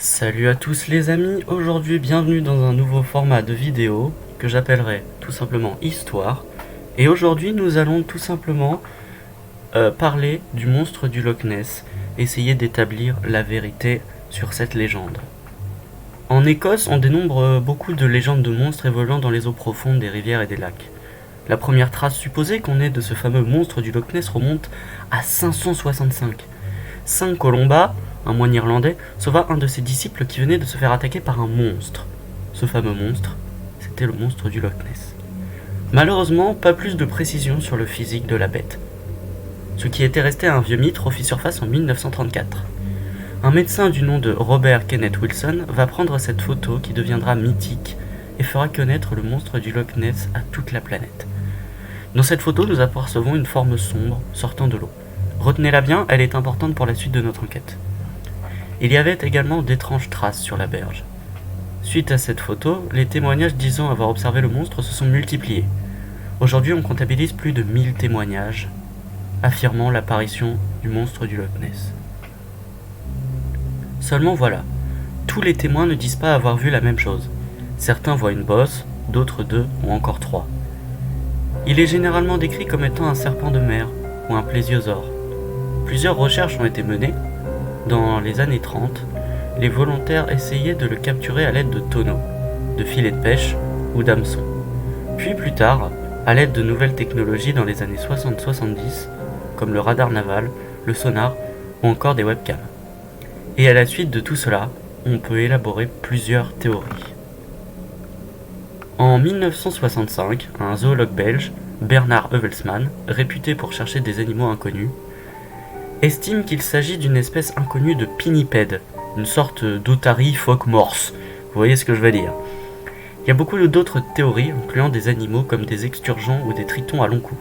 Salut à tous les amis, aujourd'hui bienvenue dans un nouveau format de vidéo que j'appellerai tout simplement Histoire. Et aujourd'hui nous allons tout simplement parler du monstre du Loch Ness, essayer d'établir la vérité sur cette légende. En Écosse, on dénombre beaucoup de légendes de monstres évoluant dans les eaux profondes des rivières et des lacs. La première trace supposée qu'on ait de ce fameux monstre du Loch Ness remonte à 565. Saint Colomba, un moine irlandais, sauva un de ses disciples qui venait de se faire attaquer par un monstre. Ce fameux monstre, c'était le monstre du Loch Ness. Malheureusement, pas plus de précision sur le physique de la bête. Ce qui était resté un vieux mythe refit surface en 1934. Un médecin du nom de Robert Kenneth Wilson va prendre cette photo qui deviendra mythique et fera connaître le monstre du Loch Ness à toute la planète. Dans cette photo, nous apercevons une forme sombre sortant de l'eau. Retenez-la bien, elle est importante pour la suite de notre enquête. Il y avait également d'étranges traces sur la berge. Suite à cette photo, les témoignages disant avoir observé le monstre se sont multipliés. Aujourd'hui, on comptabilise plus de 1000 témoignages affirmant l'apparition du monstre du Loch Ness. Seulement voilà, tous les témoins ne disent pas avoir vu la même chose. Certains voient une bosse, d'autres deux ou encore trois. Il est généralement décrit comme étant un serpent de mer ou un plésiosaure. Plusieurs recherches ont été menées. Dans les années 30, les volontaires essayaient de le capturer à l'aide de tonneaux, de filets de pêche ou d'hameçons. Puis plus tard, à l'aide de nouvelles technologies dans les années 60-70, comme le radar naval, le sonar ou encore des webcams. Et à la suite de tout cela, on peut élaborer plusieurs théories. En 1965, un zoologue belge, Bernard Heuvelsman, réputé pour chercher des animaux inconnus, estime qu'il s'agit d'une espèce inconnue de pinnipède, une sorte d'otarie phoque morse. Vous voyez ce que je veux dire. Il y a beaucoup d'autres théories, incluant des animaux comme des exturgeons ou des tritons à long cou.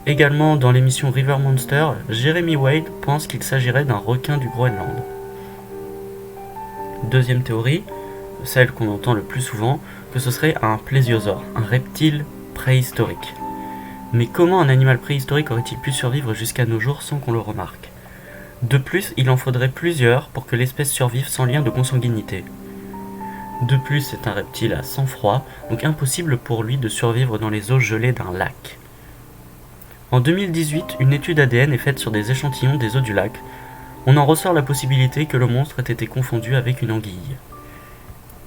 Également dans l'émission River Monster, Jeremy Wade pense qu'il s'agirait d'un requin du Groenland. Deuxième théorie, celle qu'on entend le plus souvent, que ce serait un plésiosaure, un reptile préhistorique. Mais comment un animal préhistorique aurait-il pu survivre jusqu'à nos jours sans qu'on le remarque? De plus, il en faudrait plusieurs pour que l'espèce survive sans lien de consanguinité. De plus, c'est un reptile à sang froid, donc impossible pour lui de survivre dans les eaux gelées d'un lac. En 2018, une étude ADN est faite sur des échantillons des eaux du lac. On en ressort la possibilité que le monstre ait été confondu avec une anguille.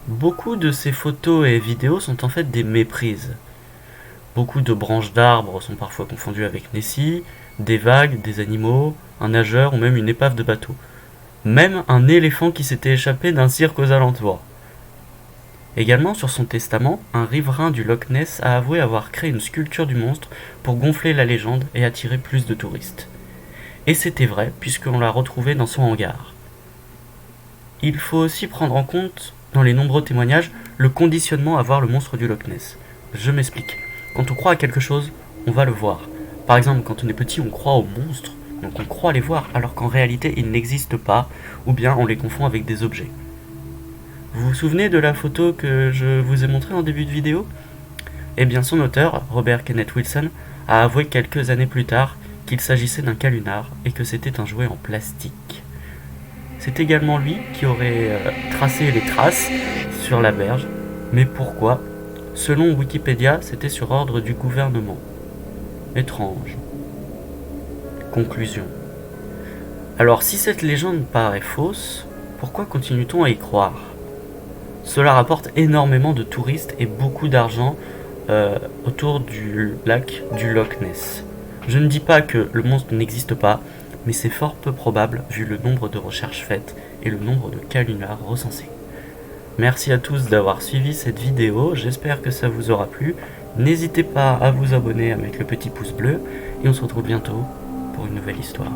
Beaucoup de ces photos et vidéos sont en fait des méprises. Beaucoup de branches d'arbres sont parfois confondues avec Nessie, des vagues, des animaux, un nageur ou même une épave de bateau. Même un éléphant qui s'était échappé d'un cirque aux alentours. Également sur son testament, un riverain du Loch Ness a avoué avoir créé une sculpture du monstre pour gonfler la légende et attirer plus de touristes. Et c'était vrai puisqu'on l'a retrouvé dans son hangar. Il faut aussi prendre en compte, dans les nombreux témoignages, le conditionnement à voir le monstre du Loch Ness. Je m'explique. Quand on croit à quelque chose, on va le voir. Par exemple, quand on est petit, on croit aux monstres, donc on croit les voir, alors qu'en réalité, ils n'existent pas, ou bien on les confond avec des objets. Vous vous souvenez de la photo que je vous ai montrée en début de vidéo? Eh bien, son auteur, Robert Kenneth Wilson, a avoué quelques années plus tard qu'il s'agissait d'un calunar et que c'était un jouet en plastique. C'est également lui qui aurait tracé les traces sur la berge, mais pourquoi? Selon Wikipédia, c'était sur ordre du gouvernement. Étrange. Conclusion. Alors si cette légende paraît fausse, pourquoi continue-t-on à y croire? Cela rapporte énormément de touristes et beaucoup d'argent autour du lac du Loch Ness. Je ne dis pas que le monstre n'existe pas, mais c'est fort peu probable vu le nombre de recherches faites et le nombre de calunars recensés. Merci à tous d'avoir suivi cette vidéo, j'espère que ça vous aura plu. N'hésitez pas à vous abonner, à mettre le petit pouce bleu, et on se retrouve bientôt pour une nouvelle histoire.